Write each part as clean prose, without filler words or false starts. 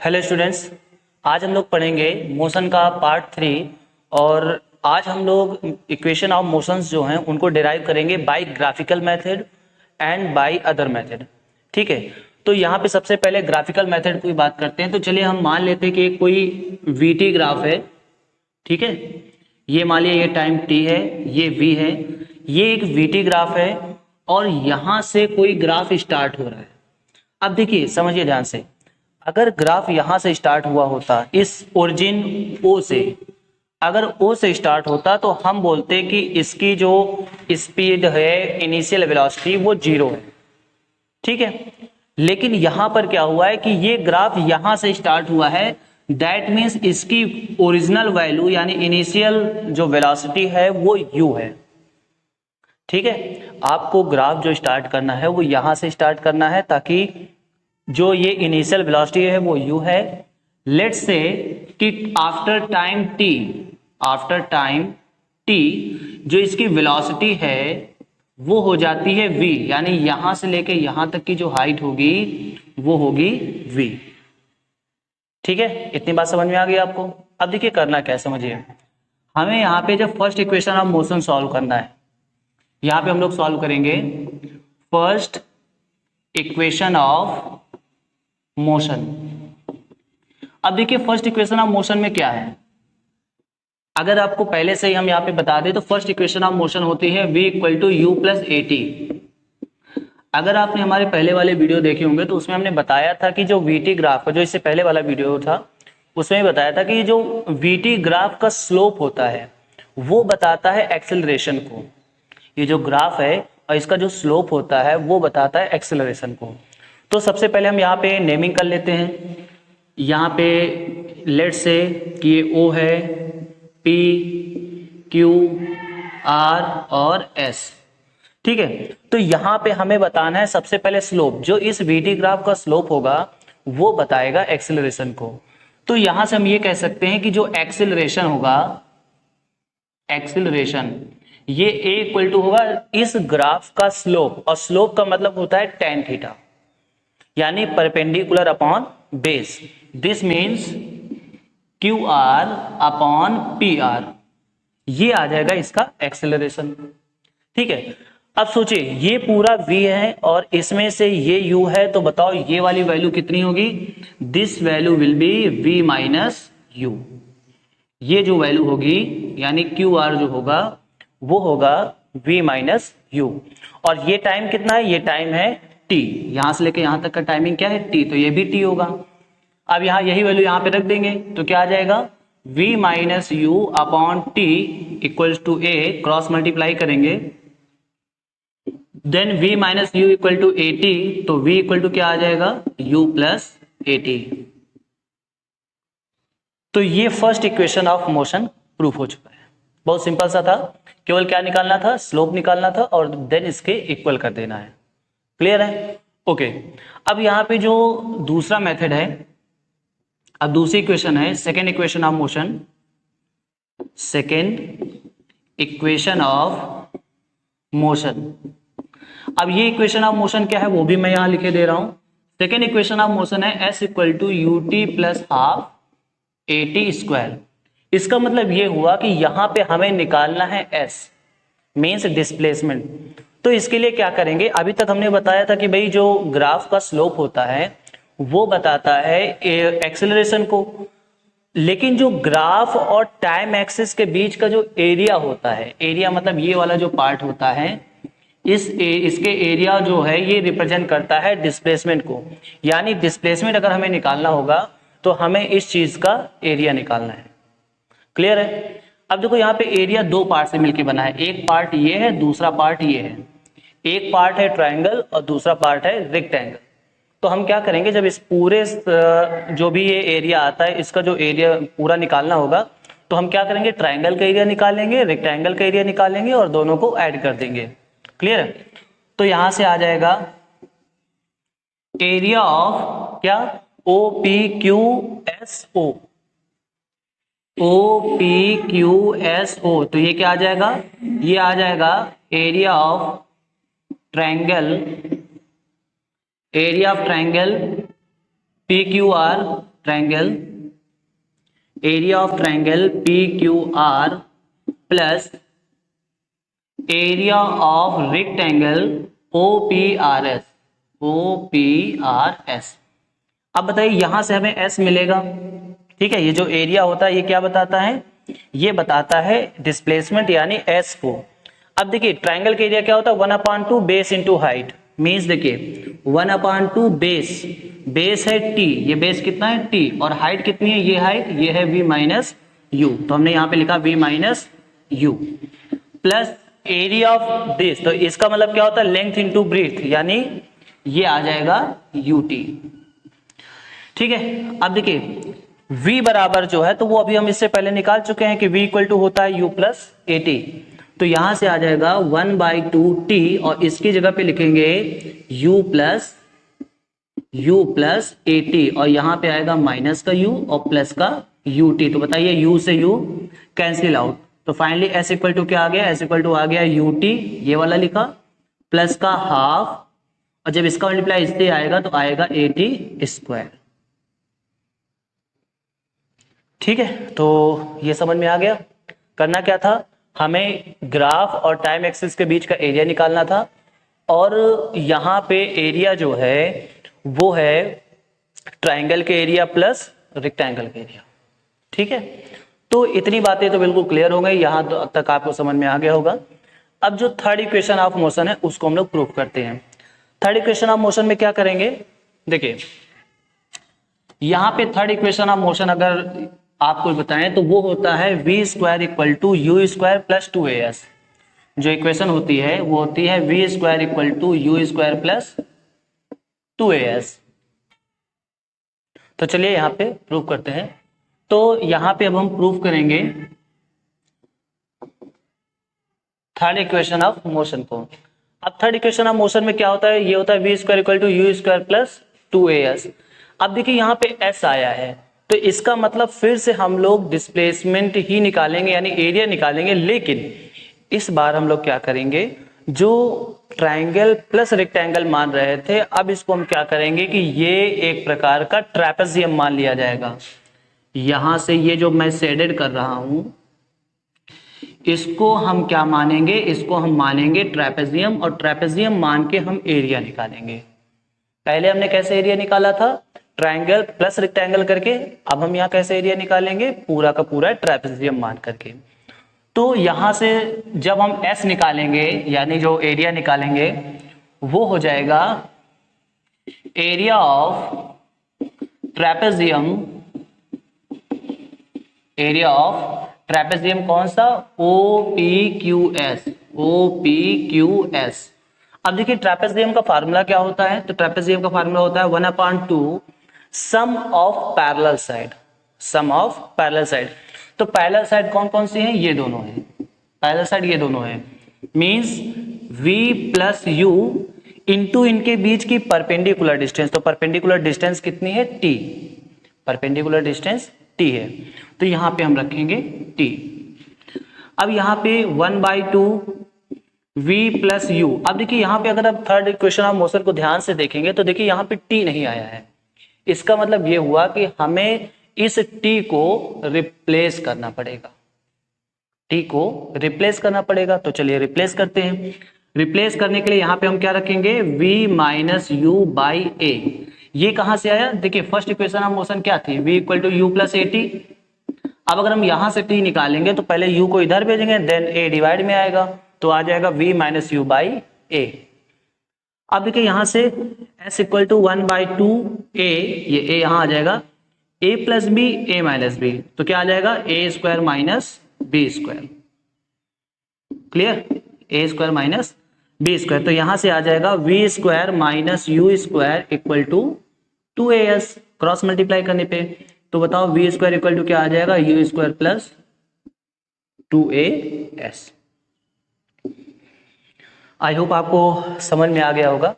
Hello students, आज हम लोग पढ़ेंगे मोशन का पार्ट 3। और आज हम लोग इक्वेशन ऑफ मोशंस जो हैं उनको डिराइव करेंगे by graphical method and by other method. ठीक है, तो यहाँ पे सबसे पहले ग्राफिकल मेथड की बात करते हैं। तो चलिए हम मान लेते हैं कि कोई वीटी ग्राफ है। ठीक है, ये मान लिया ये टाइम टी है, ये वी है, ये एक वीटी ग्राफ है और यहाँ से कोई ग्राफ स्टार्ट हो रहा है। अब देखिए, समझिए ध्यान से, अगर ग्राफ यहां से स्टार्ट हुआ होता इस ओरिजिन ओ से, अगर ओ से स्टार्ट होता तो हम बोलते कि इसकी जो स्पीड है, इनिशियल वेलोसिटी, वो 0 है। ठीक है, लेकिन यहां पर क्या हुआ है कि ये ग्राफ यहां से स्टार्ट हुआ है, दैट मीन्स इसकी ओरिजिनल वैल्यू यानी इनिशियल जो वेलोसिटी है वो u है। ठीक है, आपको ग्राफ जो स्टार्ट करना है वो यहां से स्टार्ट करना है ताकि जो ये इनिशियल वेलोसिटी है वो u है। लेट्स से कि आफ्टर टाइम t जो इसकी वेलोसिटी है वो हो जाती है v, यानी यहां से लेके यहां तक की जो हाइट होगी वो होगी v। ठीक है, इतनी बात समझ में आ गई आपको। अब देखिए करना क्या है, समझिए। हमें यहाँ पे जब first equation of motion solve करना है, यहाँ पे हम लोग सॉल्व करेंगे फर्स्ट इक्वेशन ऑफ मोशन। अब देखिए फर्स्ट इक्वेशन ऑफ मोशन में क्या है, अगर आपको पहले से ही हम यहाँ पे बता दें तो फर्स्ट इक्वेशन ऑफ मोशन होती है v equal to U plus A T. अगर आपने हमारे पहले वाले वीडियो देखे होंगे तो उसमें हमने बताया था कि जो वीटी ग्राफ का, जो इससे पहले वाला वीडियो था उसमें बताया था कि जो वीटी ग्राफ का स्लोप होता है वो बताता है एक्सेलरेशन को। ये जो ग्राफ है और इसका जो स्लोप होता है वो बताता है एक्सेलरेशन को। तो सबसे पहले हम यहाँ पे नेमिंग कर लेते हैं। यहाँ पे लेट से कि ये O है, P, Q, R और S। ठीक है, तो यहाँ पे हमें बताना है सबसे पहले स्लोप। जो इस VT ग्राफ का स्लोप होगा वो बताएगा एक्सेलरेशन को। तो यहां से हम ये कह सकते हैं कि जो एक्सेलरेशन होगा, एक्सेलरेशन ये A इक्वल टू होगा इस ग्राफ का स्लोप, और स्लोप का मतलब होता है tan थीटा, यानी perpendicular upon base. This means QR upon PR, ये आ जाएगा इसका एक्सेलरेशन। ठीक है, अब सोचिए ये पूरा V है और इसमें से ये U है, तो बताओ ये वाली वैल्यू कितनी होगी। This value will be V minus U। ये जो वैल्यू होगी यानी QR जो होगा वो होगा V माइनस U। और ये टाइम कितना है, ये टाइम है T, यहां से लेके यहां तक का टाइमिंग क्या है T, तो ये भी T होगा। अब यहाँ यही वैल्यू यहाँ पे रख देंगे तो क्या आ जाएगा, V minus U upon T equals to A, cross multiply करेंगे, then V minus U equal to AT, तो V इक्वल टू क्या आ जाएगा, U प्लस AT। तो ये first equation of motion proof हो चुका है। बहुत सिंपल सा था, केवल क्या निकालना था, स्लोप निकालना था और देन इसके इक्वल कर देना है। क्लियर है, ओके। अब यहाँ पे जो दूसरा मेथड है, अब दूसरी इक्वेशन है second equation of motion, second equation of motion. अब ये इक्वेशन ऑफ मोशन क्या है वो भी मैं यहां लिखे दे रहा हूं। सेकेंड इक्वेशन ऑफ मोशन है S equal to U T plus half AT square. इसका मतलब ये हुआ कि यहां पे हमें निकालना है S मीन्स डिस्प्लेसमेंट। तो इसके लिए क्या करेंगे, अभी तक हमने बताया था कि भाई जो ग्राफ का स्लोप होता है वो बताता है एक्सेलरेशन को, लेकिन जो ग्राफ और टाइम एक्सिस के बीच का जो एरिया होता है, एरिया मतलब ये वाला जो पार्ट होता है, इसके एरिया जो है ये रिप्रेजेंट करता है डिस्प्लेसमेंट को। यानी डिस्प्लेसमेंट अगर हमें निकालना होगा तो हमें इस चीज का एरिया निकालना है। क्लियर है। अब देखो यहाँ पे एरिया दो पार्ट से मिलकर बना है, एक पार्ट ये है, दूसरा पार्ट ये है। एक पार्ट है ट्रायंगल और दूसरा पार्ट है रेक्टेंगल। तो हम क्या करेंगे, जब इस पूरे जो भी ये एरिया आता है इसका जो एरिया पूरा निकालना होगा तो हम क्या करेंगे, ट्रायंगल का एरिया निकालेंगे, रेक्टेंगल का एरिया निकालेंगे और दोनों को ऐड कर देंगे। क्लियर है। तो यहां से आ जाएगा एरिया ऑफ क्या, OPQSO, OPQSO। तो ये क्या आ जाएगा, ये आ जाएगा area of triangle, area of triangle PQR P Q R plus area of rectangle OPRS। अब बताइए यहां से हमें S मिलेगा, ठीक है। ये जो एरिया होता है ये क्या बताता है, ये बताता है डिस्प्लेसमेंट यानी S को। अब देखिए ट्रायंगल का एरिया क्या होता है 1/2 बेस इंटू हाइट, मीन्स देखिए 1/2 बेस है T, ये बेस कितना है T, और हाइट कितनी है, ये हाइट ये है V माइनस U, तो हमने यहाँ पे लिखा V minus U plus area of this, तो इसका मतलब क्या होता है लेंथ इंटू ब्रीथ, यानी ये आ जाएगा UT, ठीक है। अब देखिए V बराबर जो है तो वो अभी हम इससे पहले निकाल चुके हैं कि V इक्वल टू होता है U प्लस AT, तो यहां से आ जाएगा 1/2T और इसकी जगह पे लिखेंगे U प्लस AT और यहां पे आएगा माइनस का U और प्लस का UT, तो बताइए U से U कैंसिल आउट, तो फाइनली S इक्वल टू क्या आ गया, S इक्वल टू आ गया UT, ये वाला लिखा, प्लस का हाफ, और जब इसका मल्टीप्लाई इससे आएगा तो आएगा AT स्क्वायर, ठीक है। तो ये समझ में आ गया। करना क्या था, हमें ग्राफ और टाइम एक्सिस के बीच का एरिया निकालना था, और यहाँ पे एरिया जो है वो है ट्रायंगल के एरिया प्लस रेक्टेंगल के एरिया, ठीक है। तो इतनी बातें तो बिल्कुल क्लियर हो गई, यहां तक आपको समझ में आ गया होगा। अब जो थर्ड इक्वेशन ऑफ मोशन है उसको हम लोग प्रूव करते हैं। थर्ड इक्वेशन ऑफ मोशन में क्या करेंगे, देखिए यहां पे थर्ड इक्वेशन ऑफ मोशन अगर आपको बताएं तो वो होता है V square equal to U square plus 2AS। जो इक्वेशन होती है वो होती है V square equal to U square plus 2AS। तो चलिए यहां पे प्रूव करते हैं। तो यहां पे अब हम प्रूव करेंगे थर्ड इक्वेशन ऑफ मोशन को। अब थर्ड इक्वेशन ऑफ मोशन में क्या होता है, ये होता है V square equal to U square plus 2AS। अब देखिए यहाँ पे S आया है, तो इसका मतलब फिर से हम लोग डिस्प्लेसमेंट ही निकालेंगे यानी एरिया निकालेंगे, लेकिन इस बार हम लोग क्या करेंगे, जो ट्रायंगल प्लस रेक्टेंगल मान रहे थे अब इसको हम क्या करेंगे कि ये एक प्रकार का ट्रेपेजियम मान लिया जाएगा। यहां से ये जो मैं शेडेड कर रहा हूं इसको हम क्या मानेंगे, इसको हम मानेंगे ट्रेपेजियम, और ट्रेपेजियम मान के हम एरिया निकालेंगे। पहले हमने कैसे एरिया निकाला था, ट्रायंगल प्लस रेक्टेंगल करके, अब हम यहाँ कैसे एरिया निकालेंगे, पूरा का पूरा ट्रेपेजियम मान करके। तो यहां से जब हम S निकालेंगे यानी जो एरिया निकालेंगे वो हो जाएगा area of trapezium, area of trapezium कौन सा, OPQS। अब देखिए ट्रेपेजियम का फार्मूला क्या होता है, तो ट्रेपेजियम का फार्मूला होता है 1/2 सम ऑफ पैरेलल साइड। तो पैरेलल साइड कौन कौन सी है, ये दोनों है, पैरेलल साइड ये दोनों है, means V plus U into इनके बीच की परपेंडिकुलर डिस्टेंस, तो परपेंडिकुलर डिस्टेंस कितनी है T, परपेंडिकुलर डिस्टेंस T है, तो यहां पे हम रखेंगे T। अब यहाँ पे 1/2 V प्लस U। अब देखिए यहाँ पे अगर आप थर्ड इक्वेशन ऑफ मोशन को ध्यान से देखेंगे तो देखिए यहाँ पे T नहीं आया है, इसका मतलब ये हुआ कि हमें इस T को रिप्लेस करना पड़ेगा, T को रिप्लेस करना पड़ेगा। तो चलिए रिप्लेस करते हैं। रिप्लेस करने के लिए यहाँ पे हम क्या रखेंगे, V minus U by A। ये कहां से आया, देखिए फर्स्ट इक्वेशन ऑफ मोशन क्या थी, V equal to U plus AT। अब अगर हम यहां से T निकालेंगे तो पहले U को इधर भेजेंगे, देन A डिवाइड में आएगा, तो आ जाएगा V minus U by A। अब देखिए यहां से S इक्वल टू 1/2 A, ये A यहां आ जाएगा, A plus B A minus B, तो क्या आ जाएगा A square minus B square, clear, A square minus B square. तो यहां से आ जाएगा V स्क्वायर minus U square equal to 2AS, cross multiply करने पे तो बताओ V स्क्वायर इक्वल टू क्या आ जाएगा, U square plus 2AS। I hope आपको समझ में आ गया होगा।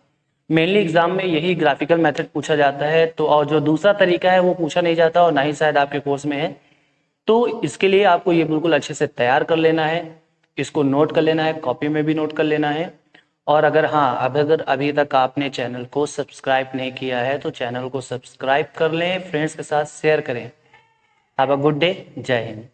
मेनली एग्जाम में यही ग्राफिकल मेथड पूछा जाता है, तो और जो दूसरा तरीका है वो पूछा नहीं जाता और ना ही शायद आपके कोर्स में है। तो इसके लिए आपको ये बिल्कुल अच्छे से तैयार कर लेना है, इसको नोट कर लेना है, कॉपी में भी नोट कर लेना है, और अगर हाँ, अब अगर अभी तक आपने चैनल को सब्सक्राइब नहीं किया है तो चैनल को सब्सक्राइब कर लें, फ्रेंड्स के साथ शेयर करें। हैव अ गुड डे, जय हिंद।